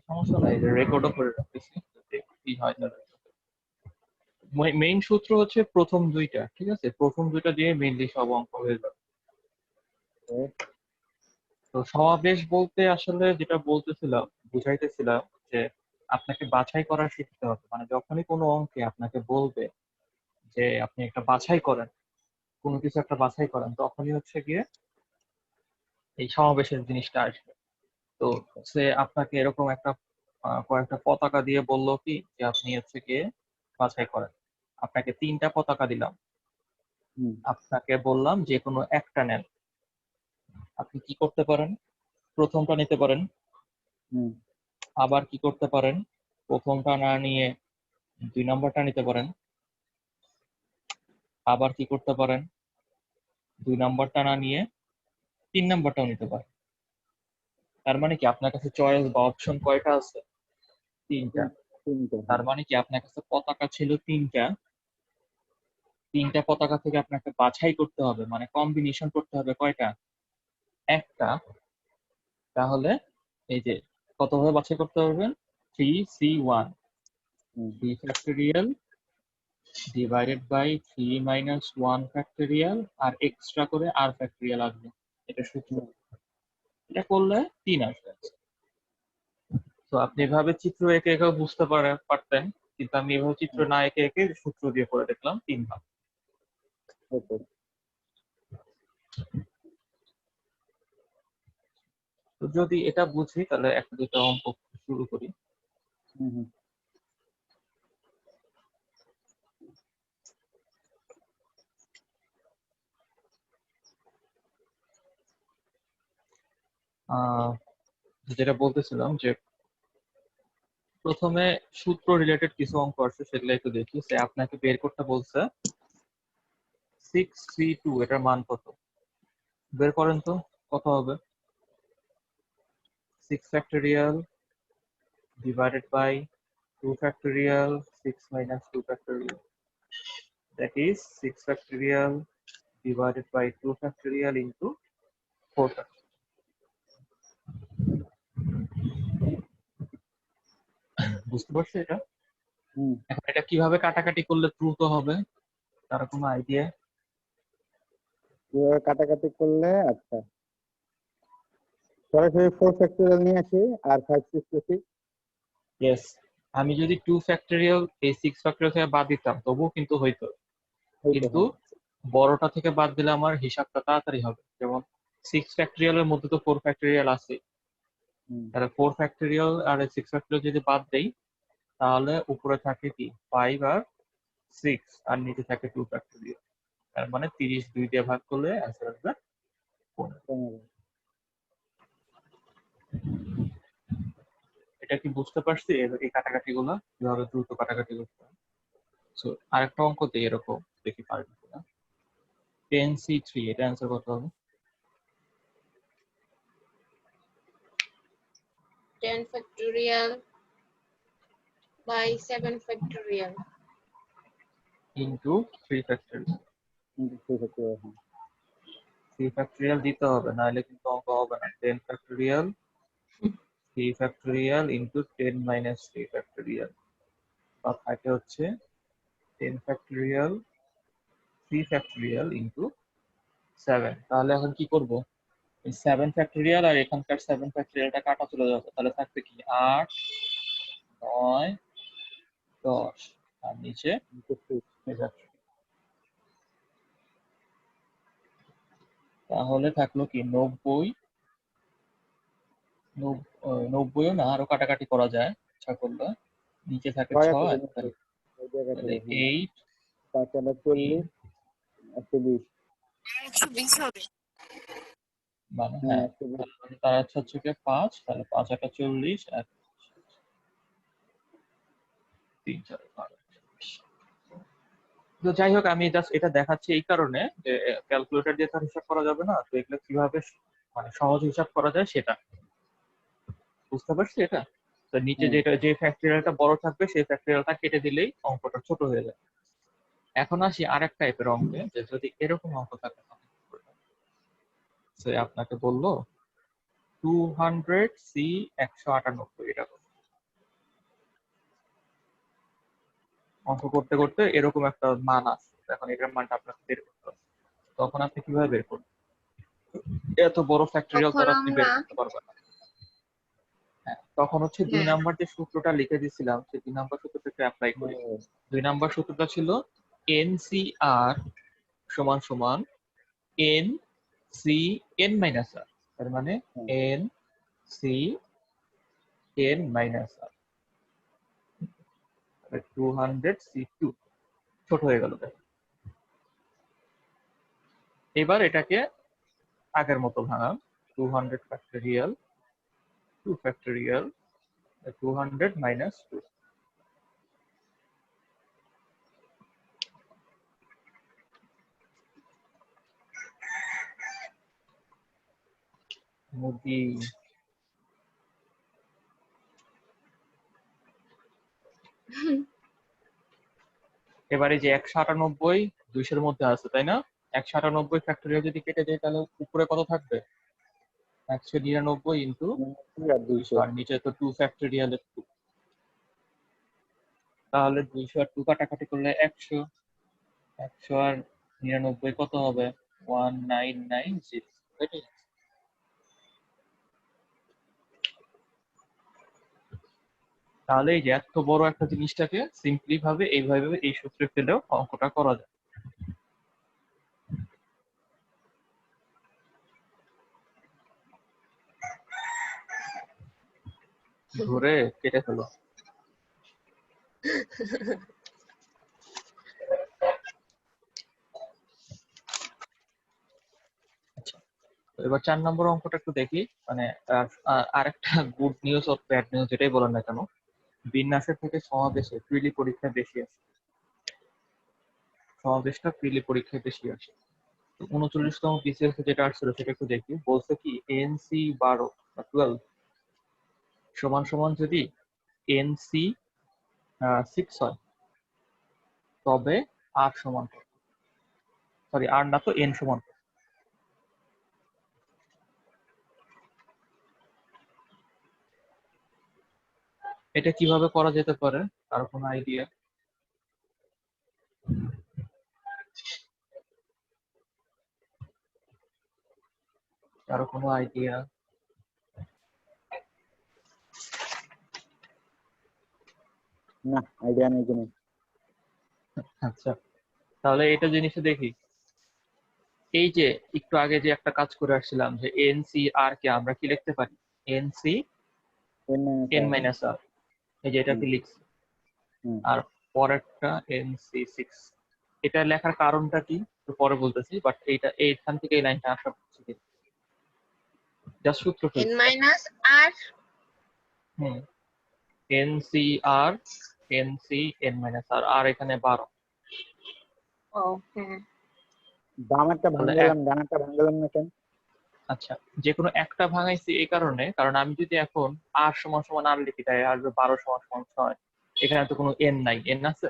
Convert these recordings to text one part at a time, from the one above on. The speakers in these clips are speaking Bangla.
সমস্যা নাই, রেকর্ডও করে রাখতেছি, দেখি কি হয় তাহলে। মেইন সূত্র হচ্ছে প্রথম দুইটা, ঠিক আছে, প্রথম দুইটা দিয়ে মেইনলি সব অঙ্ক হয়ে যাবে। তো সমাবেশ বলতে আসলে যেটা বলতেছিলাম, বুঝাইতেছিলাম যে আপনাকে বাছাই করা শিখতে হবে। মানে যখনই কোনো অঙ্কে আপনাকে বলবে যে আপনি একটা বাছাই করেন, কোনো কিছু একটা বাছাই করেন, তখনই হচ্ছে গিয়ে এই সমাবেশের জিনিসটা আসবে। তো সে আপনাকে এরকম একটা কয়েকটা পতাকা দিয়ে বললো কি যে আপনি হচ্ছে গিয়ে বাছাই করেন। আপনাকে তিনটা পতাকা দিলাম, আপনাকে বললাম যে কোনো একটা নেন। আপনি কি করতে পারেন? প্রথমটা নিতে পারেন। আবার কি করতে পারেন? প্রথমটা না নিয়ে 2 নম্বরটা নিতে পারেন। আবার কি করতে পারেন? 2 নম্বরটা না নিয়ে 3 নম্বরটাও নিতে পারেন। তার মানে কি আপনার কাছে চয়েস বা অপশন কয়টা আছে? 3টা। তার মানে কি আপনার কাছে পতাকা ছিল 3টা, 3টা পতাকা থেকে আপনাকে বাছাই করতে হবে, মানে কম্বিনেশন করতে হবে কয়টা? একটা। তাহলে এই যে কতভাবে বাছাই করতে পারবেন? 3C1 3 factorial divided by 3 minus 1 factorial, আর এক্সট্রা করে আর ফ্যাক্টোরিয়াল আসবে। এটা সূত্র। এটা করলে 3 আসবে। তো আপনি এভাবে চিত্র এঁকে এঁকেও বুঝতে পারতেন, কিন্তু আমি এভাবে চিত্র না এঁকে এঁকে সূত্র দিয়ে করে দেখলাম 3 ভাগ। তো যদি এটা বুঝি তাহলে একটা দুটো অঙ্ক শুরু করি। যেটা বলতেছিলাম যে প্রথমে সূত্র রিলেটেড কিছু অঙ্ক আছে, সেগুলো একটু দেখি। সে আপনাকে বের করতে বলছে 6C2, এটার মান কত? বের করেন তো, কত হবে? 6 factorial divided by 2 factorial 6 minus 2 factorial, that is 6 factorial divided by 2 factorial into 4 factorial. বুঝতে পারছো এটা? এখন এটা কিভাবে কাটাকাটি করলে দ্রুত হবে, তার কোনো আইডিয়া? কিভাবে কাটাকাটি করলে? আচ্ছা, সরাসরি 4 ফ্যাক্টোরিয়াল নিয়ে আসি আর 5 6 লিখি। ইয়েস, আমি যদি 2 ফ্যাক্টোরিয়াল এই 6 ফ্যাক্টোরিয়াল থেকে বাদ দিতাম তবুও কিন্তু হইতো, কিন্তু বড়টা থেকে বাদ দিলে আমার হিসাবটা তাড়াতাড়ি হবে। যেমন 6 ফ্যাক্টোরিয়ালের মধ্যে তো 4 ফ্যাক্টোরিয়াল আছে, তাহলে 4 ফ্যাক্টোরিয়াল আর 6 ফ্যাক্টোরিয়াল যদি বাদ দেই তাহলে উপরে থাকে কি 5 আর 6, আর নিচে থাকে 2 ফ্যাক্টোরিয়াল। তার মানে 30 2 দিয়ে ভাগ করলে অ্যান্সার আসবে 15। এটা কি বুঝতে পারছি এই কাটাকাটি গুলো কিভাবে দ্রুত কাটাকাটি করতে হয়? সো আরেকটা অঙ্ক দিই এরকম, দেখি পারবি কিনা। 10C3, এটা অ্যান্সার কত হবে? 10 factorial by 7 factorial into 3 factorial. 3 factorial দিতে হবে, নাহলে কিন্তু অঙ্ক হবে না। 10 factorial 3 factorial into 10 minus 3 factorial, বা থাকে হচ্ছে 10 ফ্যাক্টোরিয়াল 3 ফ্যাক্টোরিয়াল ইন্টু 7। তাহলে এখন কি করব? এই 7 ফ্যাক্টোরিয়াল আর এখানকার 7 ফ্যাক্টোরিয়ালটা কাটা চলে যাবে, তাহলে থাকবে কি 8 9 10, আর নিচে তাহলে থাকলো কি 90। 90ও না, আরো কাটাকাটি করা যায় ইচ্ছা করলে। নিচে থাকে 6, 8 120 হবে। মানে হ্যাঁ, তার হচ্ছে কি 5, তাহলে 5 একটা 40 আর 3 4 12। তো যাই হোক, আমি জাস্ট এটা দেখাচ্ছি এই কারণে যে ক্যালকুলেটর দিয়ে তার হিসাব করা যাবে না, তো এগুলো কিভাবে মানে সহজ হিসাব করা যায় সেটা বুঝতে পারছি। এটা তো নিচে যেটা যে ফ্যাক্টরিয়ালটা বড় থাকবে সেই ফ্যাক্টরিয়ালটা কেটে দিলেই অঙ্কটা ছোট হয়ে যাবে। এখন আসি আরেক টাইপের অঙ্কে, যে যদি এরকম অঙ্ক থাকে, আপনাকে বললো 200 সি 198 এটা অঙ্ক করতে করতে এরকম একটা মান আছে, এখন এটার মানটা আপনাকে বের করতে হবে। তখন আপনি কিভাবে বের করবেন? এত বড় ফ্যাক্টরিয়াল তো তখন আর আপনি বের আমরা করতে পারবেন না। হ্যাঁ, তখন হচ্ছে 2 হ্যাঁ নাম্বার যে সূত্রটা লিখে দিয়েছিলাম সেই 2 নাম্বার সূত্রটাকে অ্যাপ্লাই করি। 2 নাম্বার সূত্রটা ছিল NCR সমান সমান NC n-r, তার মানে NC n-r 200C2 ছোট হয়ে গেল। এবার এটাকে আগের মতো ভাঙাম, 200 ফ্যাক্টরিয়াল 2 ফ্যাক্টরিয়াল 200 মাইনাস 2। মুরগি এবারে যে 198 200 মধ্যে আছে তাই না? 198 ফ্যাক্টরিয়াল যদি কেটে যায় তাহলে উপরে কত থাকবে? 199 ইন্টু 200, আর নিচে তো 2 ফ্যাক্টরিয়াল 2, তাহলে 200 আর 2 কাটাকাটি করলে 100, 100 আর 99 কত হবে? 1990, তাই না? তাহলে এই যে এত বড় একটা জিনিসটাকে সিম্পলি ভাবে এইভাবে এই সূত্রে ফেলেও অঙ্কটা করা যায়। ধরে কেটে ফেলো। আচ্ছা, এবার 4 নম্বর অঙ্কটা একটু দেখি, মানে আরেকটা good news or bad news যেটাই বলেন না কেন, বিন্যাসের থেকে সমাবেশে প্রিলি পরীক্ষায় বেশি আসে, সমাবেশটা প্রিলি পরীক্ষায় বেশি আসে। 39তম বিসিএস যেটা আসছিল সেটা একটু দেখি, বলছে কি NC 12 বা 12 সমান সমান যদি NC 6 হয় তবে R সমান, সরি R না তো N সমান। এটা কিভাবে করা যেতে পারে, আর কোনো আইডিয়া? কারো কোনো আইডিয়া? না, আইডিয়া নেই কোনো। আচ্ছা, তাহলে এটা জিনিসটা দেখি। এই যে একটু আগে যে একটা কাজ করে আসছিলাম যে NCR কে আমরা কি লিখতে পারি? NC n-r, এই যে এটাকে লিখছি, আর পরেরটা NC6। এটা লেখার কারণটা কি একটু পরে বলতেছি, বাট এইখান থেকে এই লাইনটা আসা হচ্ছে জাস্ট সূত্র n ফেলছি। minus r NCR NC n-r, আর এখানে 12। ও হ্যাঁ বামারটা তাহলে ভাঙালাম, ডানারটা ভাঙালাম না কেন? আচ্ছা, যে কোনো একটা ভাঙাইছি এই কারণে, কারণ আমি যদি এখন R সমান সমান R লিখি তাই আসবে 12 সমান সমান 6, এখানে তো কোনো n নাই, n আছে।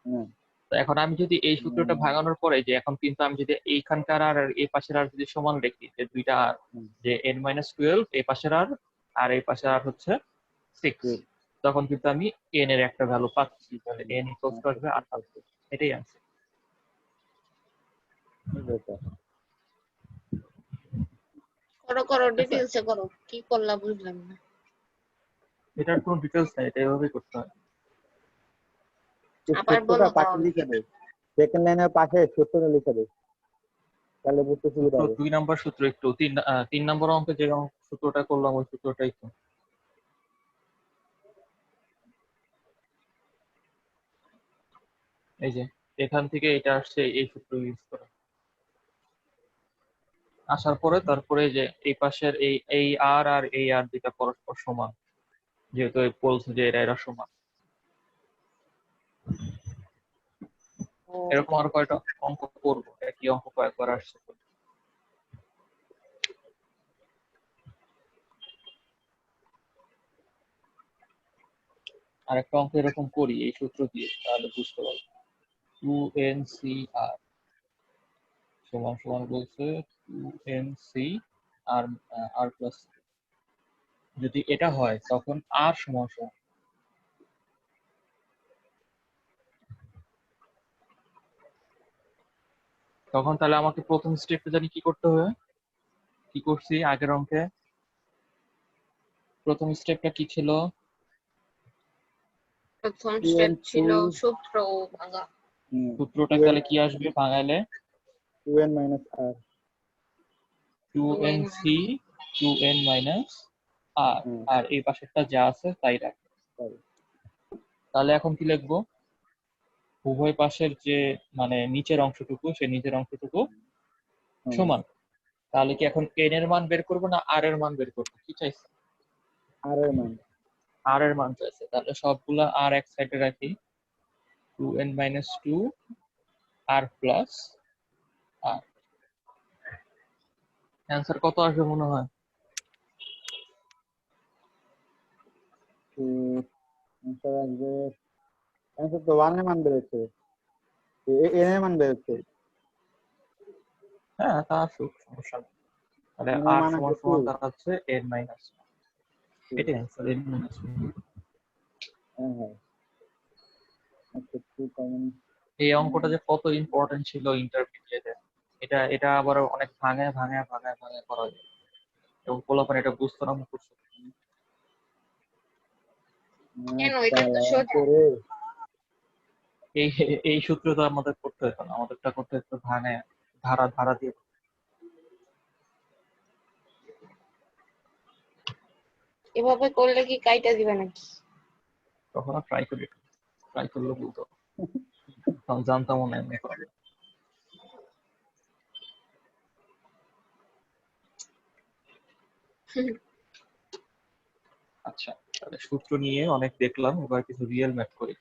হ্যাঁ, তো এখন আমি যদি এই সূত্রটা ভাঙানোর পরে যে এখন কিন্তু আমি যদি এইখানকার আর এই পাশের আর যদি সমান লিখি, যে দুইটা আর, যে n-12 এই পাশের আর এই পাশের আর হচ্ছে 6, তখন কিন্তু আমি n এর একটা ভ্যালু পাচ্ছি, তাহলে n ইকুয়ালস টু আসবে 28। এটাই আছে। করো করো ডিটেইলসে করো, কি করলা বুঝলাম না। এটার কোনো ডিটেলস নাই, এটা এভাবেই করতে হয়। আবার সূত্রটা বলো পাশে তাহলে। লিখে দে, সেকেন্ড লাইনের পাশে সূত্রটা লিখে দে, তাহলে বুঝতে সুবিধা হবে। 2 নাম্বার সূত্র, একটু 3 নম্বর অঙ্কে যে সূত্রটা করলাম ওই সূত্রটাই তো। এই যে এখান থেকে এটা আসছে, এই সূত্র ইউজ করে আসার পরে তারপরে যে এই পাশের এই আর এই আর দুটা পরস্পর সমান, যেহেতু বলছে যে এরা সমান। ও এরকম আর কয়টা অঙ্ক করবো, একই অঙ্ক কয়েকবার আসছে। আর একটা অঙ্ক এরকম করি এই সূত্র দিয়ে, তাহলে বুঝতে পারবো। 2NCR সমান সমান বলছে 2NC আর আর প্লাস যদি এটা হয় তখন আর সমান সমান। তখন তাহলে আমাকে প্রথম স্টেপটা জানি কি করতে হবে, কি করছি আগের অঙ্কে। প্রথম স্টেপটা কি ছিল? প্রথম 2 স্টেপ and ছিল 2 সূত্র ভাঙা। সূত্রটা তাহলে কি আসবে ভাঙাইলে? 2n minus r 2nc 2n minus r, হুম, আর এই পাশেরটা যা আছে তাই রাখ। sorry, তাহলে এখন কি লিখবো? উভয় পাশের যে মানে নিচের অংশটুকু, সেই নিচের অংশটুকু হুম, সমান। তাহলে কি এখন n এর মান বের করবো না r এর মান বের করবো, কি চাইছে? r এর মান r এর মান চাইছে, তাহলে সবগুলা r এক সাইডে রাখি। 2n minus 2 r plus r। Answer কত আসবে মনে হয়? তো অ্যান্সার আসবে, অ্যান্সার তো 1 এর মান বেরোচ্ছে, n এর মান বেরোচ্ছে, হ্যাঁ তা আসুক, সমস্যা নেই। তাহলে n এর r মান সমান আসবে 2। সমান দাঁড়াচ্ছে n মাইনাস, এটাই অ্যান্সার, n মাইনাস। হ্যাঁ হ্যাঁ, আচ্ছা 2 কমন। এই অঙ্কটা যে কত ইম্পর্টেন্ট ছিল ইন্টারমিডিয়েটে, এটা এটা আবার অনেক ভাঙায় ভাঙায় ভাঙায় ভাঙায় করা যায়, এবং পোলাপান এটা বুঝতো না মুখস্থ। কেন, এটা তো সোজা। এই এই সূত্র তো আমাদের করতে হতো না, আমাদেরটা করতে হতো ভাঙায়, ধারা ধারা দিয়ে। এভাবে করলে কি কাইটা দিবে নাকি? কখনো ট্রাই করি, ট্রাই করলে বলতো, তখন জানতাম না এমনি করে। আচ্ছা, তাহলে সূত্র নিয়ে অনেক দেখলাম, এবার কিছু রিয়েল ম্যাথ করি।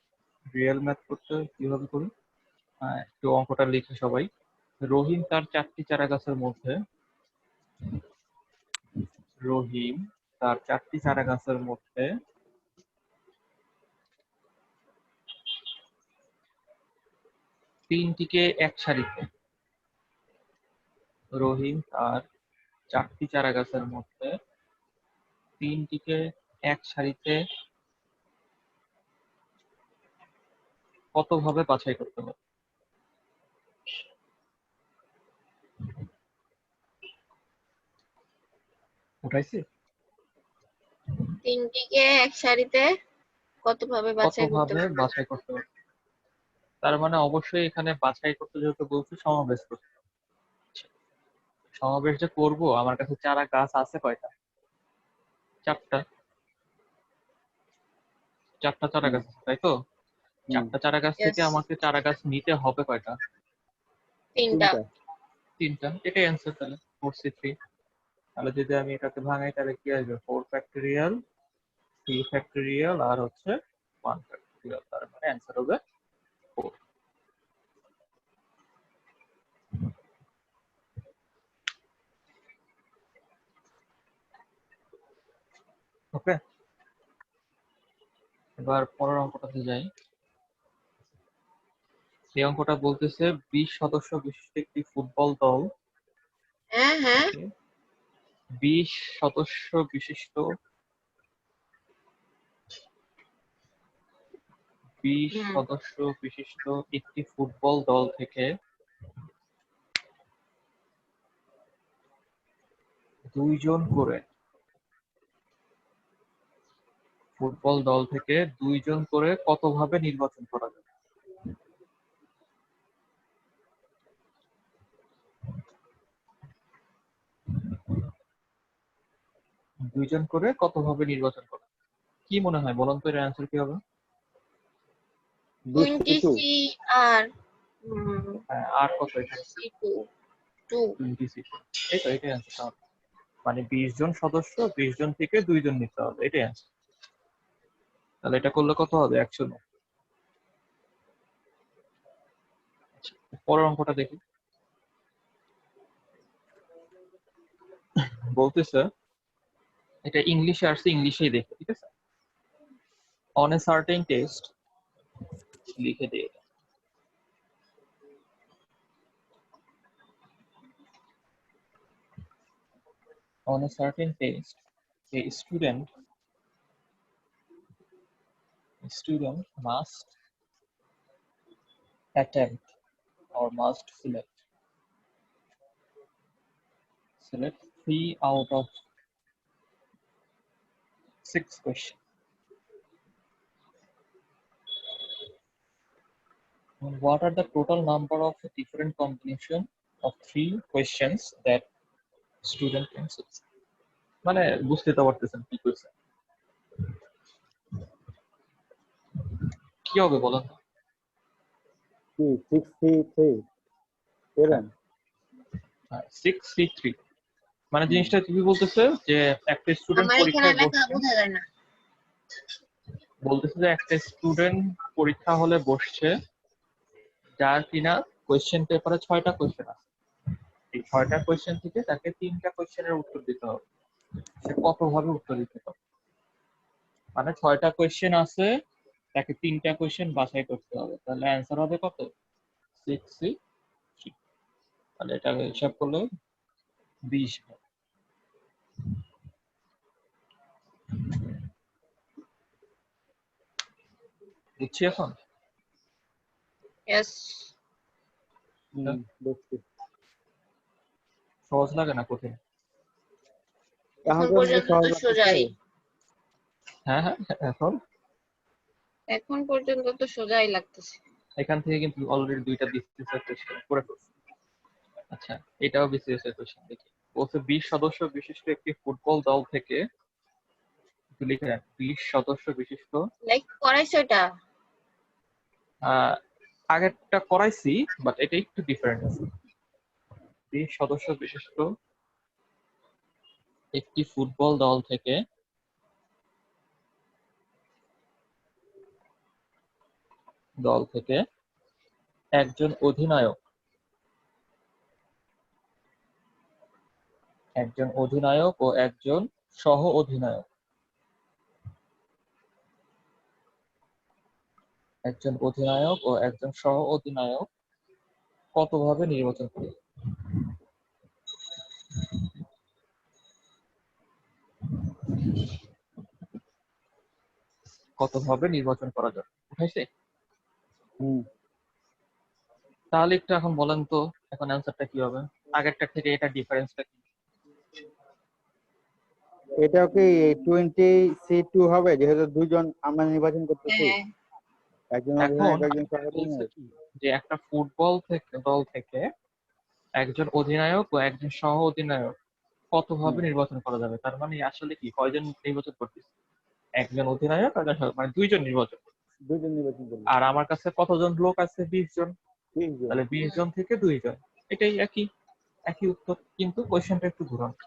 রিয়েল ম্যাথ করতে কিভাবে করি? একটু অঙ্কটা লিখে সবাই। রহিম তার 4টি চারা গাছের মধ্যে, রহিম তার 4টি চারা গাছের মধ্যে 3টিকে এক সারিতে, রহিম তার 4টি চারা গাছের মধ্যে 3টিকে এক সারিতে কতভাবে বাছাই করতে হবে? উঠাইছি? তিনটিকে এক সারিতে কতভাবে বাছাই করতে কতভাবে পারবে? বাছাই করতে হবে, তার মানে অবশ্যই এখানে বাছাই করতে যেহেতু বলছি, সমাবেশ করতে হবে। সমাবেশ যে করবো, আমার কাছে চারা গাছ আছে কয়টা? 4টা, 4টা চারা গাছ আছে, তাই তো? 4টা চারা গাছ থেকে Yes, আমাকে চারা গাছ নিতে হবে কয়টা? তিনটা। 3টা 3টা, এটাই অ্যান্সার তাহলে 4c3। তাহলে যদি আমি এটাকে ভাঙাই তাহলে কি আসবে? 4 ফ্যাক্টরিয়াল, 3 ফ্যাক্টরিয়াল আর হচ্ছে 1 ফ্যাক্টরিয়াল, তার মানে অ্যান্সার হবে 4। ওকে, এবার পরের অঙ্কটাতে যাই। এই অঙ্কটা বলতেছে 20 সদস্য বিশিষ্ট একটি ফুটবল দল, হ্যাঁ হ্যাঁ, 20 সদস্য বিশিষ্ট 20 হুম, সদস্য বিশিষ্ট একটি ফুটবল দল থেকে দুইজন করে, ফুটবল দল থেকে দুইজন করে কতভাবে নির্বাচন করা যাবে? দুইজন করে কতভাবে নির্বাচন করা যাবে? কি মনে হয় বলুন তো, এর অ্যান্সার কি হবে? 20 20 আর হ্যাঁ, আর কত এখানে? 2 26। এই তো, এটাই অ্যান্সার। মানে 20 জন সদস্য, 20 জন থেকে দুইজন নিতে হবে, এটাই অ্যান্সার। তাহলে এটা করলে কত হবে? 109। পরের অঙ্কটা দেখি। বলতেছে, এটা ইংলিশে আসছে, ইংলিশেই দেখো, ঠিক আছে? অন এ সার্টেন টেস্ট, লিখে দিয়ে, on a certain test A student must attempt or must select 3 out of 6 questions. And what are the total number of different combination of 3 questions that student can choose? মানে বুঝতে তো পারতেছেন কি কইছে, কি হবে বলেন তো? কি 6 3 3 6 3 মানে জিনিসটা কি বলতেছে যে একটা স্টুডেন্ট আমার এখানে পরীক্ষায় লেখা বসছে, বোঝা যায় না। বলতেছে যে একটা স্টুডেন্ট পরীক্ষা হলে বসছে যার কিনা কোয়েশ্চেন পেপারে 6টা কোয়েশ্চেন আছে। এই 6টা কোয়েশ্চেন থেকে তাকে 3টা কোয়েশ্চেনের উত্তর দিতে হবে। সে কতভাবে উত্তর দিতে পারে, মানে 6টা কোয়েশ্চেন আছে, তাকে 3টা কোয়েশ্চেন বাছাই করতে হবে। তাহলে অ্যান্সার হবে কত? 6 3। তাহলে এটা হিসাব করলে 20 হয়। বুঝছি এখন? ইয়েস। বুঝছি। সহজ লাগে না কঠিন? এখন পর্যন্ত তো সোজাই। হ্যাঁ হ্যাঁ এখন এখন পর্যন্ত তো সোজাই লাগতেছে। এখান থেকে কিন্তু অলরেডি 2টা বিসিএস এর কোশ্চেন করে ফেলছি। আচ্ছা, এটাও বিসিএস এর কোশ্চেন দেখি। বলছে 20 সদস্য বিশিষ্ট একটি ফুটবল দল থেকে, লিখে রাখ 20 সদস্য বিশিষ্ট। লাইক করাইছো এটা? আগেরটা করাইছি, বাট এটা একটু ডিফারেন্ট আছে। 20 সদস্য বিশিষ্ট একটি ফুটবল দল থেকে একজন অধিনায়ক ও একজন সহ অধিনায়ক কতভাবে নির্বাচন করবে? কতভাবে নির্বাচন করা যাবে উঠাইছে? তাহলে একটু এখন বলেন তো, এখন অ্যান্সারটা কি হবে? আগেরটা থেকে এটা ডিফারেন্সটা কি? এটা কি 20C2 হবে, যেহেতু দুজন আমরা নির্বাচন করতেছি, হ্যাঁ। একজন এখন অধিনায়ক একজন বলছে সহ-অধিনায়ক। কি যে একটা ফুটবল দল থেকে একজন অধিনায়ক ও একজন সহ অধিনায়ক কতভাবে নির্বাচন করা যাবে? তার মানে আসলে কি কয়জন নির্বাচন করতেছে? একজন অধিনায়ক আর একজন মানে 2জন নির্বাচন করতেছে। দুজন নির্বাচন করবে। আর আমার কাছে কতজন লোক আছে? 20 জন। 20 জন। তাহলে 20 জন থেকে 2 জন, এটাই একই উত্তর, কিন্তু কোশ্চেনটা একটু ঘুরানো।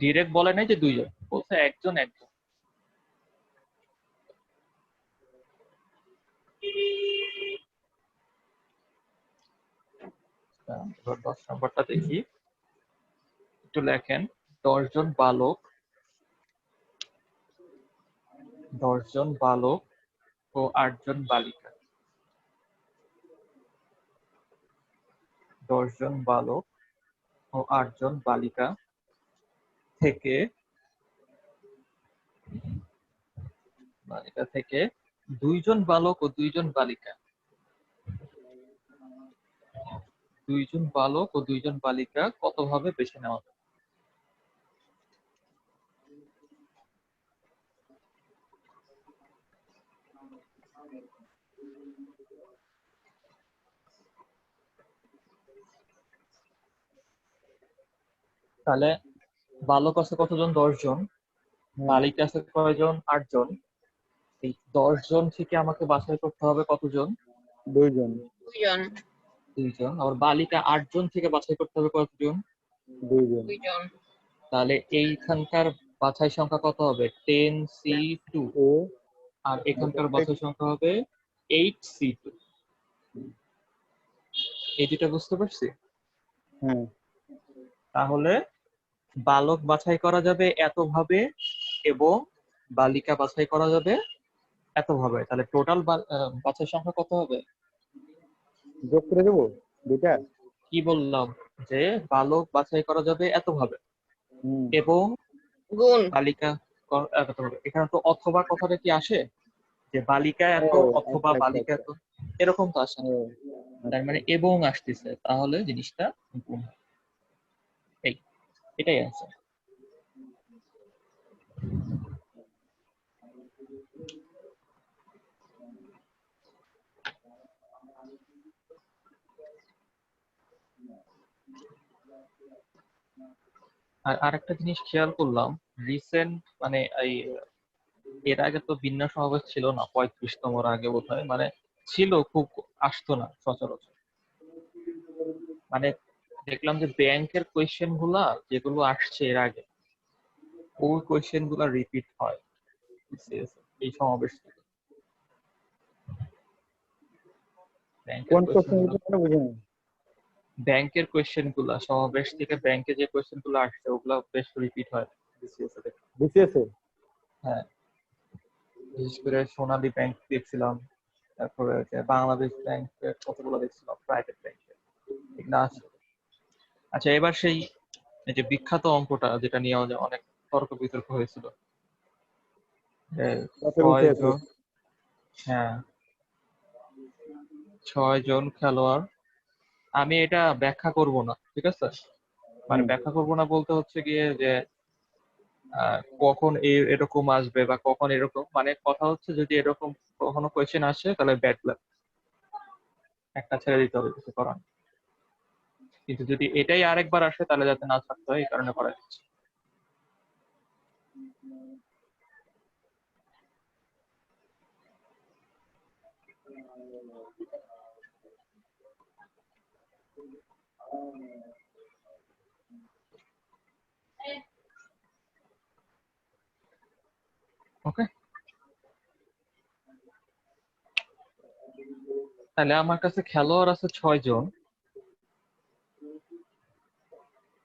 ডিরেক্ট বলে নাই যে 2 জন, বলছে একজন। এবার 10 নম্বরটা দেখি, একটু লেখেন। 10 জন বালক ও 8 জন বালিকা। 10 জন বালক ও 8 জন বালিকা থেকে 2 জন বালক ও 2 জন বালিকা 2 জন বালক ও 2 জন বালিকা কতভাবে বেছে নেওয়া হবে? তাহলে বালক আছে কতজন? 10 জন। বালিকা আছে কয়জন? 8 জন। এই 10 জন থেকে আমাকে বাছাই করতে হবে কতজন? 2 জন। 2 জন। আবার বালিকা 8 জন থেকে বাছাই করতে হবে কতজন? 2 জন। তাহলে এইখানকার বাছাই সংখ্যা কত হবে? 10C2। আর এখানকার বাছাই সংখ্যা হবে 8C2। এই দুটো বুঝতে পারছি? হ্যাঁ। তাহলে বালক বাছাই করা যাবে এতভাবে এবং বালিকা বাছাই করা যাবে এতভাবে। তাহলে টোটাল বাছাই সংখ্যা কত হবে? যোগ করে দেবো দুটা? কি বললাম? যে বালক বাছাই করা যাবে এত ভাবে হুম এবং গুণ। বালিকা এত ভাবে। এখানে তো অথবা কথাটা কি আসে যে বালিকা ও এত অথবা আচ্ছা আচ্ছা বালিকা আচ্ছা এত, এরকম তো আসে ও না। তার আচ্ছা মানে এবং আসতেছে, তাহলে জিনিসটা গুণ হয়। এই এটাই আছে। আর আরেকটা জিনিস খেয়াল করলাম, রিসেন্ট মানে এই এর আগে তো বিন্যাস সমাবেশ ছিল না, 35তম আগে বোধহয়, মানে ছিল খুব, আসতো না সচরাচর। মানে দেখলাম যে ব্যাংকের কোয়েশ্চেন গুলা যেগুলো আসছে এর আগে, ওই কোয়েশ্চেন গুলা রিপিট হয় BCS এই সমাবেশ থেকে। ব্যাংকের কোন কোয়েশ্চেন কোশ্চেন গুলো, বুঝিনি। ব্যাংকের কোয়েশ্চেন গুলা সমাবেশ থেকে ব্যাংকে যে কোয়েশ্চেন গুলো আসছে ওগুলা বেশ রিপিট হয় BCS এ দেখলাম। বিসিএস এ হ্যাঁ, বিশেষ করে সোনালী ব্যাংক দেখছিলাম, তারপরে যে বাংলাদেশ ব্যাংকের কতগুলো দেখছিলাম, প্রাইভেট ব্যাংকের, এগুলো আছে। আচ্ছা, এবার সেই এই যে বিখ্যাত অঙ্কটা যেটা নিয়ে আমাদের অনেক তর্ক বিতর্ক হয়েছিল, যে কত ছয় বিসিএস এ? জন, হ্যাঁ 6 জন খেলোয়াড়, আমি এটা ব্যাখ্যা করব না, ঠিক আছে? মানে হুম ব্যাখ্যা করব না বলতে হচ্ছে গিয়ে যে কখন এরকম আসবে বা কখন এরকম, মানে কথা হচ্ছে যদি এরকম কখনো কোয়েশ্চেন আসে তাহলে ব্যাড লাক, একটা ছেড়ে দিতে হবে, কিছু করার নেই। কিন্তু যদি এটাই আরেকবার আসে তাহলে যাতে না থাকতে হয় এই কারণে করা যাচ্ছে। ওকে, তাহলে আমার কাছে খেলোয়াড় আছে 6 জন।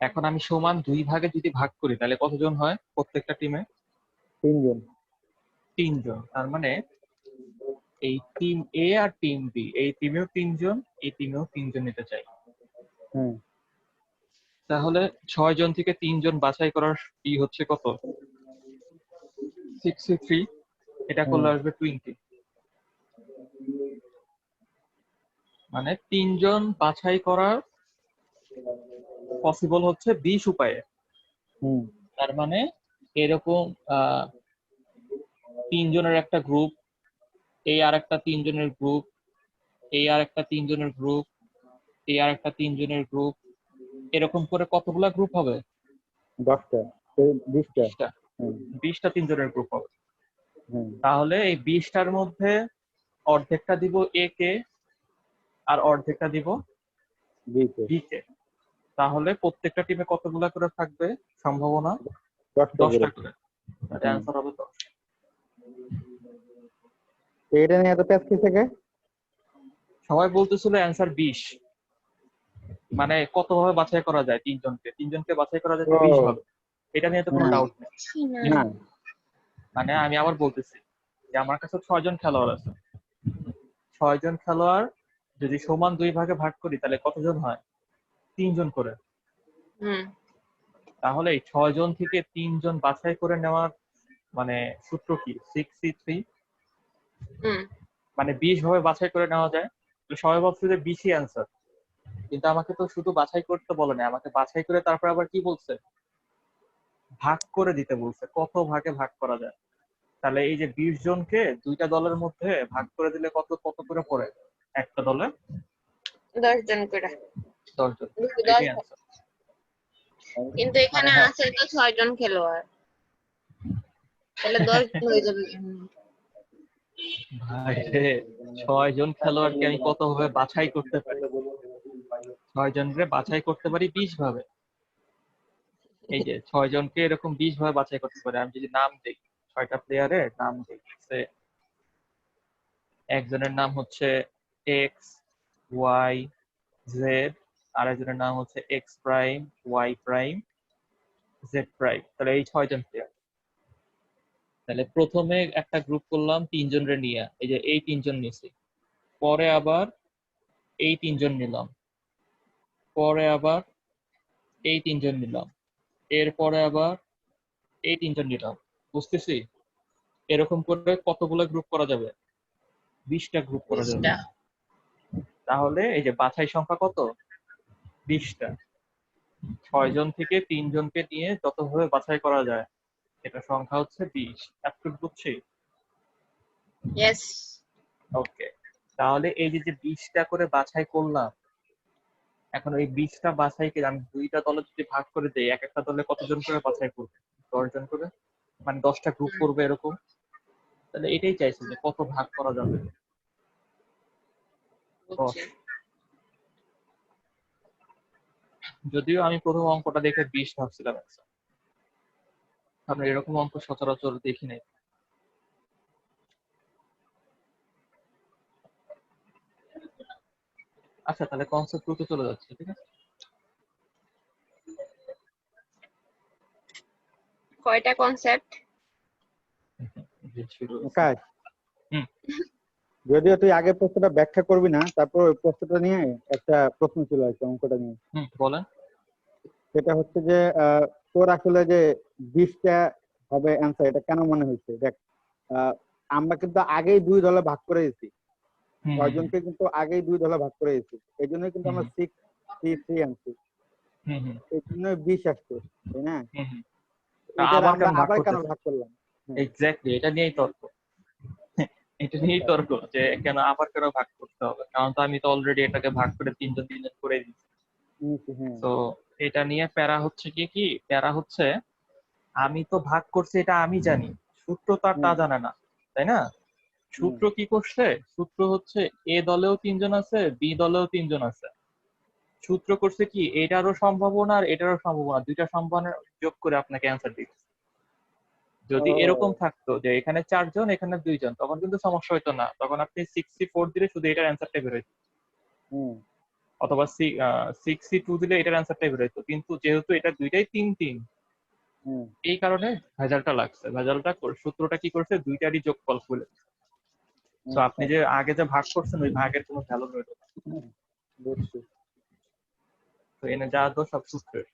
এখন আমি সমান 2 ভাগে যদি ভাগ করি তাহলে কতজন হয় প্রত্যেকটা টিমে? 3 জন। 3 জন। তার মানে এই টিম এ আর টিম বি, এই টিমেও 3 জন, এই টিমেও 3 জন নিতে চাই। হুম তাহলে 6 জন থেকে 3 জন বাছাই করার ই হচ্ছে কত? 63। এটা হুম করলে আসবে 20। মানে 3 জন বাছাই করার পসিবল হচ্ছে 20 উপায়ে। হুম তার মানে এরকম 3 জনের একটা গ্রুপ, এই আর একটা 3 জনের গ্রুপ, এই আর একটা 3 জনের গ্রুপ, এই আর একটা 3 জনের গ্রুপ, এরকম করে কতগুলা গ্রুপ হবে? 10টা 20টা। 20টা। হুম 20টা 3 জনের গ্রুপ হবে। হুম তাহলে এই 20টার মধ্যে অর্ধেকটা দিব এ কে আর অর্ধেকটা দিব বিতে বি কে। তাহলে প্রত্যেকটা টিমে কতগুলা করে থাকবে সম্ভাবনা? 10টা করে। 10টা করে। হুম অ্যান্সার হবে 10। তো এটা নিয়ে এত প্যাচ কি থেকে? সবাই বলতেছিল অ্যান্সার 20, মানে কত ভাবে বাছাই করা যায় 3 জনকে, 3 জনকে বাছাই করা যায় ও 20 ভাবে। এটা নিয়ে তো কোনো হুম ডাউট নেই। বুঝছি না। না মানে আমি আবার বলতেছি যে আমার কাছে 6 জন খেলোয়াড় আছে। 6 জন খেলোয়াড় যদি সমান 2 ভাগে ভাগ করি তাহলে কতজন হয়? 3 জন করে। হুম তাহলে এই 6 জন থেকে 3 জন বাছাই করে নেওয়ার মানে সূত্র কি? 6C3। হুম মানে 20 ভাবে বাছাই করে নেওয়া যায়। তো সবাই ভাবছে যে 20ই অ্যান্সার, কিন্তু আমাকে তো শুধু বাছাই করতে বলে না, আমাকে বাছাই করে তারপর আবার কি বলছে? ভাগ করে দিতে বলছে, কত ভাগে ভাগ করা যায়। তাহলে এই যে 20 জনকে 2টা দলের মধ্যে ভাগ করে দিলে কত কত করে পড়ে একটা দলে? 10 জন করে। 10 জন। 10 এটাই অ্যান্সার। কিন্তু মানে এখানে হ্যাঁ আছে তো 6 জন খেলোয়াড়, তাহলে 10 জন হয়ে যাবে। ভাই রে, 6 জন খেলোয়াড়কে আমি কত ভাবে বাছাই করতে পারি? 6 জনকে বাছাই করতে পারি 20 ভাবে। এই যে 6 জনকে এরকম 20 ভাবে বাছাই করতে পারি। আমি যদি নাম দিই, 6টা প্লেয়ারের নাম দিই, একজনের নাম হচ্ছে এক্স, ওয়াই, জেড, আর একজনের নাম হচ্ছে X prime, Y prime, Z prime. তাহলে এই 6 জন প্লেয়ার। তাহলে প্রথমে একটা গ্রুপ করলাম 3 জনের নিয়ে, এই যে এই 3 জন নিছি। পরে আবার এই 3 জন নিলাম, পরে আবার এই 3 জন নিলাম, এরপরে আবার এই 3 জন নিলাম, বুঝতেছি? এরকম করে কতগুলো গ্রুপ করা যাবে? 20টা গ্রুপ করা যাবে। 20টা। তাহলে এই যে বাছাই সংখ্যা কত? 20টা। 6 জন থেকে 3 জনকে নিয়ে যতভাবে বাছাই করা যায় এটা সংখ্যা হচ্ছে 20। এতটুকু বুঝছি? ইয়েস। ওকে, তাহলে এই যে 20টা করে বাছাই করলাম, এখন এই 20টা বাছাইকে আমি 2টা দলে যদি ভাগ করে দেই, এক একটা দলে কতজন করে বাছাই করবে? 10 জন করে, মানে 10টা গ্রুপ করবে এরকম। তাহলে এটাই চাইছি যে কত ভাগ করা যাবে। 10। বুঝছি। যদিও আমি প্রথম অঙ্কটা দেখে 20 ভাবছিলাম, কারণ এরকম অঙ্ক সচরাচর দেখি নাই। আচ্ছা, তাহলে কনসেপ্ট 2 তে চলে যাচ্ছে, ঠিক আছে? কয়টা কনসেপ্ট? যে শুরু হয়েছে। আকাশ, হুম। যদিও তুই আগের প্রশ্নটা ব্যাখ্যা করবি না, তারপর ওই প্রশ্নটা নিয়ে একটা প্রশ্ন ছিল আর কি, অঙ্কটা নিয়ে। বলেন। সেটা হচ্ছে যে তোর আসলে যে 20টা হবে অ্যান্সার, এটা কেন মনে হয়েছে? দেখ, আমরা কিন্তু আগেই 2 দলে ভাগ করে দিয়েছি, 6 জনকে কিন্তু আগেই 2 দলে ভাগ করে দিয়েছি। এই জন্যই কিন্তু আমরা 6-3-3 আনছি, এই জন্যই 20 আসছে, তাই না? এটা আবার আমরা কেন ভাগ আবার কেন করতেছে? ভাগ করলাম? এক্স্যাক্টলি, এটা নিয়েই তর্ক। এটা নিয়েই তর্ক যে কেন আবার কেন ভাগ করতে হবে, কারণ তো আমি তো অলরেডি এটাকে ভাগ করে 3 জন 3 জন করে দিচ্ছি। হ্যাঁ, তো এটা নিয়ে প্যারা হচ্ছে কি প্যারা হচ্ছে, আমি তো ভাগ করছি এটা আমি জানি, সূত্র তো আর তা জানে না, তাই না? সূত্র কি করছে? সূত্র হচ্ছে এ দলেও 3 জন আছে, বি দলেও 3 জন আছে। সূত্র করছে কি, এটারও সম্ভাবনা আর এটারও সম্ভাবনা, দুইটা সম্ভাবনা যোগ করে আপনাকে অ্যান্সার দিচ্ছে। যদি এরকম থাকতো যে এখানে 4 জন এখানে 2 জন, তখন কিন্তু সমস্যা হতো না, তখন আপনি 64 দিলে শুধু এটার অ্যান্সারটাই বের হইতো, অথবা 62 দিলে এটার অ্যান্সারটাই বের হইতো। কিন্তু যেহেতু এটা দুইটাই 3-3, এই কারণে ভেজালটা লাগছে। ভেজালটা সূত্রটা কি করছে, দুইটারই যোগফল খুলে। তো আপনি যে আগে যে ভাগ করছেন ওই ভাগের কোনো ভ্যালু রইল না। বুঝছি। তো এনে যা দোষ সব সূত্রের।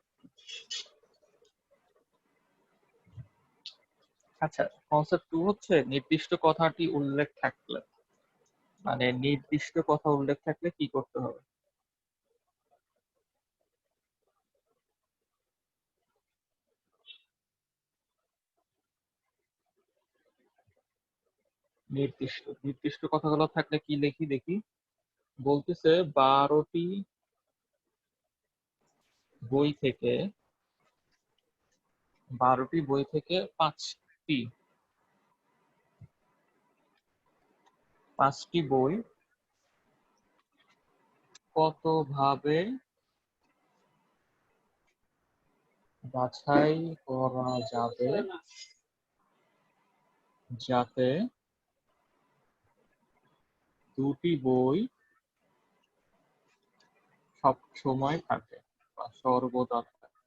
আচ্ছা, কনসেপ্ট 2 হচ্ছে নির্দিষ্ট কথাটি উল্লেখ থাকলে, মানে নির্দিষ্ট কথা উল্লেখ থাকলে কি করতে হবে? নির্দিষ্ট কথাগুলো থাকলে কি লিখি দেখি। বলতেছে 12টি বই থেকে 5টি বই কতভাবে বাছাই করা যাবে যাতে দুটি বই সব সময় থাকে বা সর্বদা থাকে?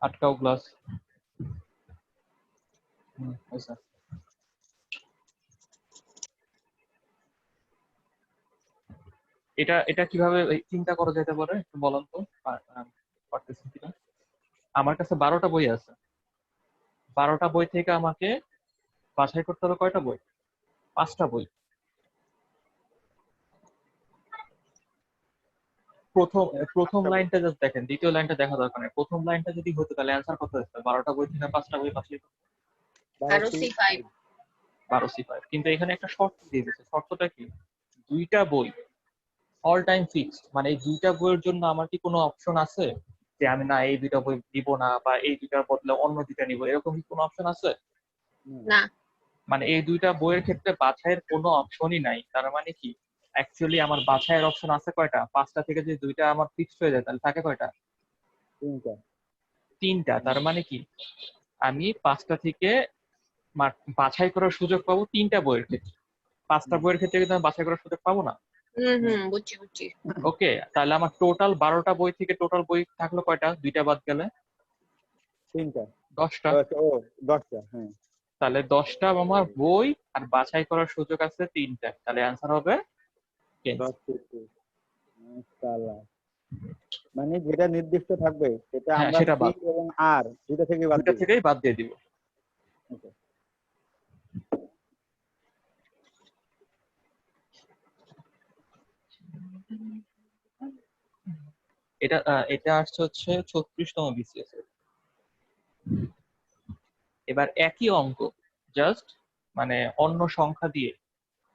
আটকাও গ্লাস। আচ্ছা, এটা এটা কিভাবে চিন্তা করা যেতে পারে একটু বলেন তো, পারতেছি কিনা। আমার কাছে 12টা বই আছে, 12টা বই থেকে আমাকে বাছাই করতে হবে কয়টা বই? 5টা বই। প্রথম লাইনটা জাস্ট দেখেন, দ্বিতীয় লাইনটা দেখা দরকার নেই। প্রথম লাইনটা যদি হতো তাহলে অ্যান্সার কত হতো? 12টা বই থেকে 5টা বই বাছাই করতে। 12C5। 12C5। কিন্তু এখানে একটা শর্ত দিয়ে দিয়েছে। শর্তটা কি? 2টা বই অল টাইম ফিক্সড, মানে এই 2টা বইয়ের জন্য আমার কি কোনো অপশন আছে যে আমি না এই 2টা বই দিব না, বা এই 2টার বদলে অন্য 2টা নিব, এরকম কি কোনো অপশন আছে? না। মানে এই 2টা বইয়ের ক্ষেত্রে বাছাইয়ের কোনো অপশনই নাই। তার মানে কি, অ্যাকচুয়ালি আমার বাছাইয়ের অপশন আছে কয়টা? 5টা থেকে যদি 2টা আমার ফিক্সড হয়ে যায় তাহলে থাকে কয়টা? 3টা। তার মানে কি, আমি 5টা থেকে বাছাই করার সুযোগ পাবো 3টা বইয়ের ক্ষেত্রে। 5টা বইয়ের ক্ষেত্রে কিন্তু আমি বাছাই করার সুযোগ পাবো না। বুঝছি। ওকে, তাহলে আমার টোটাল 12টা বই থেকে টোটাল বই থাকলো কয়টা? 2টা বাদ গেলে 3টা। 10টা। 10টা, হ্যাঁ। তাহলে 10টা আমার বই আর বাছাই করার সুযোগ আছে 3টা, তাহলে অ্যান্সার হবে 10। 10 থেকে। মাশাআল্লাহ। মানে যেটা নির্দিষ্ট থাকবে সেটা হ্যাঁ আমরা সেটা সি বাদ, এবং আর দুটো থেকে বাদ দুইটা দিব। থেকেই বাদ দিয়ে দিব। Okay. এটা এটা আসছে হচ্ছে 36তম বিসিএস। এবার একই অঙ্ক জাস্ট মানে অন্য সংখ্যা দিয়ে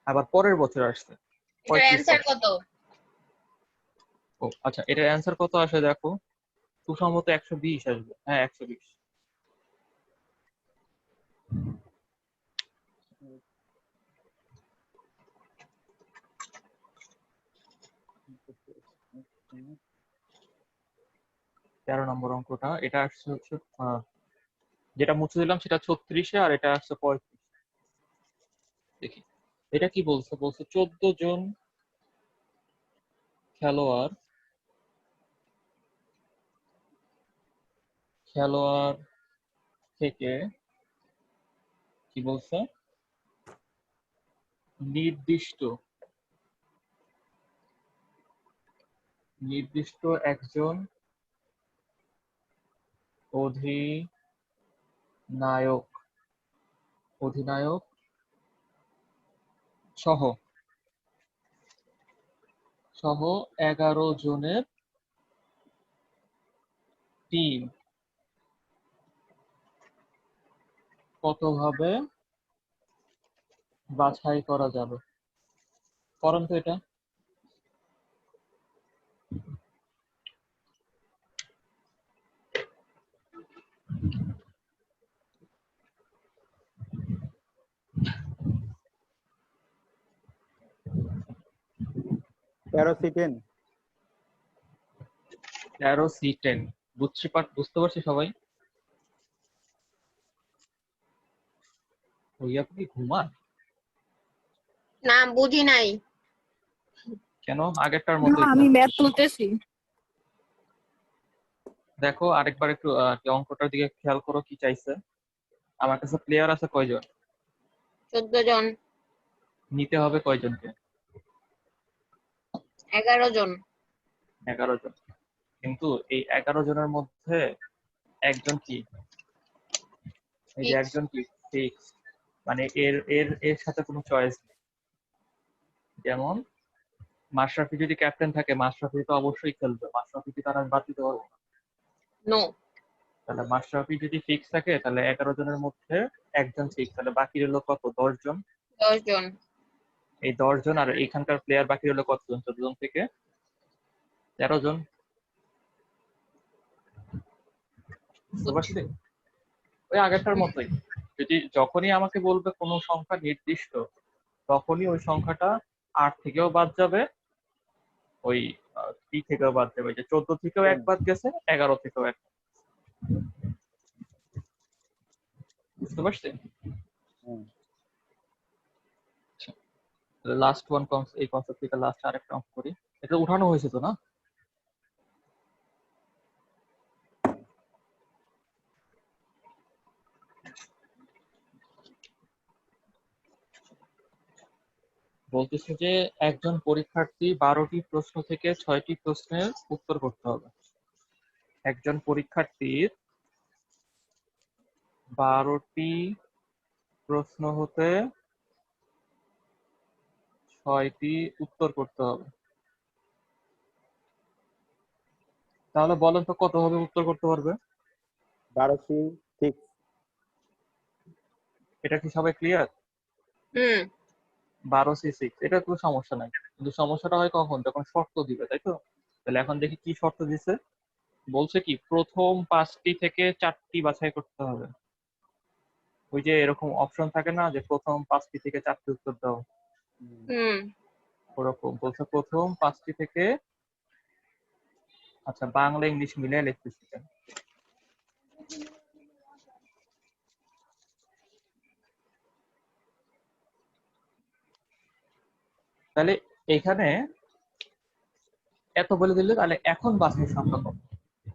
আবার পরের বছর আসছে এটার 35 অ্যান্সার বছর। কত? ও আচ্ছা, এটার অ্যান্সার কত আসে দেখো, সুসম্মত 120 আসবে। হ্যাঁ 120। হুম। 13 নম্বর অঙ্কটা এটা আসছে হচ্ছে যেটা মুছে দিলাম সেটা 36-এ, আর এটা আসছে 35। দেখি এটা কি বলছে, বলছে 14 জন খেলোয়াড় খেলোয়াড় থেকে কি বলছে, নির্দিষ্ট নির্দিষ্ট একজন অধিনায়ক অধিনায়ক সহ সহ 11 জনের টিম কতভাবে বাছাই করা যাবে, করেন তো এটা। 13 C10। 13 C10 বুঝতে পারছি সবাই। ওই আপনি ঘুমান না বুঝি নাই। কেন, আগেরটার না, মতোই তো। আমি ম্যাথ তুলতেছি। দেখো আরেকবার একটু অঙ্কটার দিকে খেয়াল করো কি চাইছে। আমার কাছে প্লেয়ার আছে কয়জন, 14 জন। নিতে হবে কয়জনকে, 11 জন। 11 জন। কিন্তু এই 11 জনের মধ্যে একজন কি, এই যে Six. একজন কি ফিক্স, মানে এর এর এর সাথে কোনো চয়েস নেই। যেমন মাশরাফি যদি ক্যাপ্টেন থাকে, মাশরাফি তো অবশ্যই খেলবে, মাশরাফি কি তারা বাদ দিতে পারবো না। নো। তাহলে মাশরাফি যদি ফিক্স থাকে তাহলে 11 জনের মধ্যে একজন ফিক্স, তাহলে বাকি রইলো কত, 10 জন। 10 জন। এই 10 জন আর এইখানকার প্লেয়ার বাকি রইলো কতজন, 14 জন থেকে 13 জন। বুঝতে পারছি। ওই আগেরটার মতোই, যদি যখনই আমাকে বলবে কোনো সংখ্যা নির্দিষ্ট, তখনই ওই সংখ্যাটা 8 থেকেও বাদ যাবে, ওই 3 থেকেও বাদ যাবে, যে 14 থেকেও এক বাদ গেছে, 11 থেকেও এক। বুঝতে পারছি। হুম। লাস্ট ওয়ান এই কনসেপ্ট থেকে লাস্ট আরেকটা অঙ্ক করি। এটা উঠানো হয়েছে তো না? বলতেছে যে একজন পরীক্ষার্থী 12টি প্রশ্ন থেকে 6টি প্রশ্নের উত্তর করতে হবে। একজন পরীক্ষার্থীর 12টি প্রশ্ন হতে 6টি উত্তর করতে হবে। তাহলে বলেন তো কতভাবে উত্তর করতে পারবে? 12C6। এটা কি সবাই ক্লিয়ার? হুম। 12C6 এটা কোনো সমস্যা নাই, কিন্তু সমস্যাটা হয় কখন, যখন শর্ত দিবে, তাই তো। তাহলে এখন দেখি কি শর্ত দিছে। বলছে কি প্রথম 5টি থেকে 4টি বাছাই করতে হবে। ওই যে এরকম অপশন থাকে না যে প্রথম 5টি থেকে 4টি উত্তর দাও, হুম। ওরকম বলছে প্রথম 5টি থেকে। আচ্ছা বাংলা ইংলিশ মিলিয়ে লিখতেছি কেন? তাহলে এখানে এত বলে দিলে, তাহলে এখন বাছাই সংখ্যা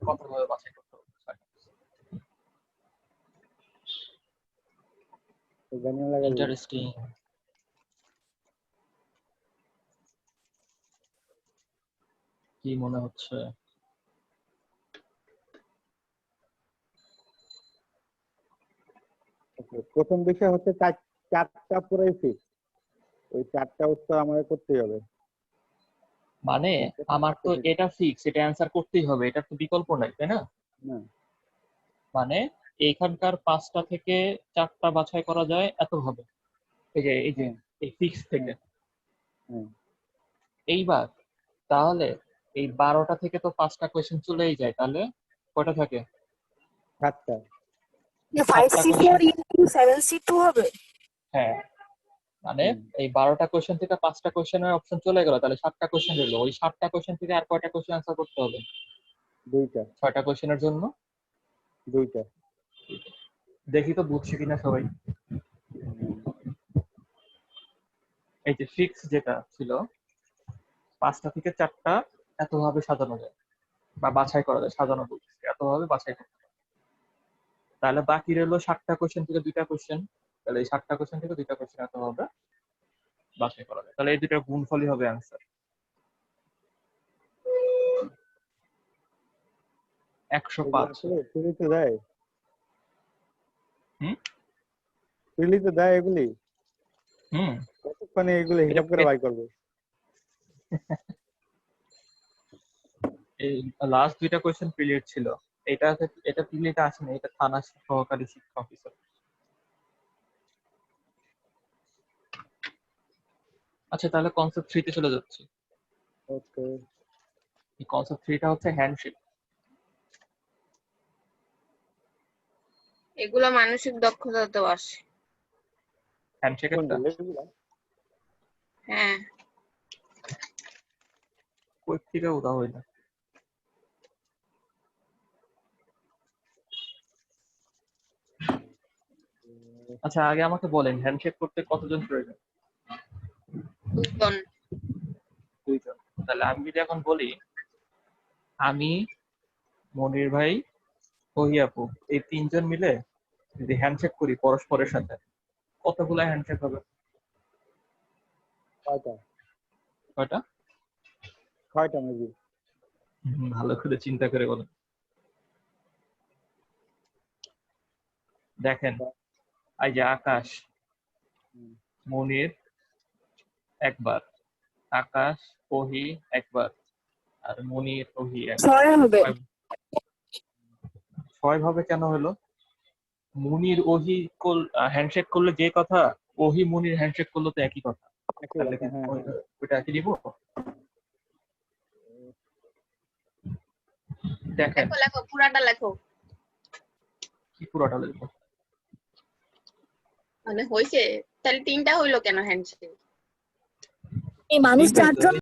কতভাবে বাছাই করতে হবে? গানিও লাগালি ইন্টারেস্টিং। কি মনে হচ্ছে? প্রথম বিষয় হচ্ছে চারটা পুরাই ফিক্স, ওই চারটা উত্তর আমাদের করতেই হবে। মানে আমার তো এটা ফিক্স, এটা অ্যান্সার করতেই হবে, এটা তো বিকল্প নাই, তাই না? না মানে এইখানকার 5টা থেকে 4টা বাছাই করা যায় এত হবে, এই যে এই ফিক্স থেকে। হ্যাঁ এইবার তাহলে এই 12টা থেকে তো 5টা কোয়েশ্চেন চলেই যায়, তাহলে কয়টা থাকে? সাতটা। 5C4 into 7C2 হবে। হ্যাঁ, মানে এই 12টা কোয়েশ্চেন থেকে 5টা কোয়েশ্চেনের অপশন চলে গেল, তাহলে 7টা কোয়েশ্চেন রইলো। ওই 7টা কোয়েশ্চেন থেকে আর কয়টা কোয়েশ্চেন অ্যান্সার করতে হবে? দুইটা। 6টা কোয়েশ্চেনের জন্য দুইটা। দেখি তো বুঝছে কিনা সবাই। এই যে ফিক্স যেটা ছিল 5টা থেকে 4টা এতভাবে সাজানো যায় বা বাছাই করা যায়, সাজানো বলতেছি, এতভাবে বাছাই করতে হয়। তাহলে বাকি রইলো 7টা কোয়েশ্চেন থেকে 2টা কোয়েশ্চেন, তাহলে এই 7টা কোয়েশ্চেন থেকে 2টা কোয়েশ্চেন এতভাবে বাছাই করা যায়, তাহলে এই দুটার গুণফলই হবে অ্যান্সার 105। ফ্রিতে দেয়? হুম ফ্রিতে দেয় এগুলি? হুম কতক্ষণে এগুলি হিসাব করে বাই করবে? এই লাস্ট 2টা কোয়েশ্চেন পিরিয়ড ছিল, এটা পিরিয়ডে আসেনি, এটা থানা সহকারী শিক্ষা অফিসার। আচ্ছা, তাহলে কনসেপ্ট 3 তে চলে যাচ্ছি। ওকে। এই কনসেপ্ট 3টা হচ্ছে হ্যান্ডশেক। এগুলা মানসিক দক্ষতাতেও আসে। হ্যান্ডশেক একটা হ্যাঁ, কই থেকে উদা হইল। আচ্ছা, আগে আমাকে বলেন হ্যান্ডশেক করতে কতজন প্রয়োজন? 2 জন। 2 জন। তাহলে আমি যদি এখন বলি আমি, মনির ভাই, ওহি আপু, এই 3 জন মিলে যদি হ্যান্ডশেক করি পরস্পরের সাথে, কতগুলা হ্যান্ডশেক হবে? কয়টা? কয়টা? 6টা মেবি। ভালো করে চিন্তা করে বলেন। দেখেন, এই যে আকাশ, মনির একবার, আকাশ, ওহি একবার, আর মনির, ওহি একবার। 6 হবে। 6 ভাবে কেন হলো? মুনির ওহি হ্যান্ডশেক করলে যে কথা, ওহি মুনির হ্যান্ডশেক করলে তো একই কথা। তাহলে কি ওইটা একই দিব? দেখেন, লেখো লেখো, পুরাটা লেখো। কি পুরোটা লিখবো? মানে হইছে, তাহলে 3টা হইলো কেন হ্যান্ডশেক? এই মানুষ 4 জন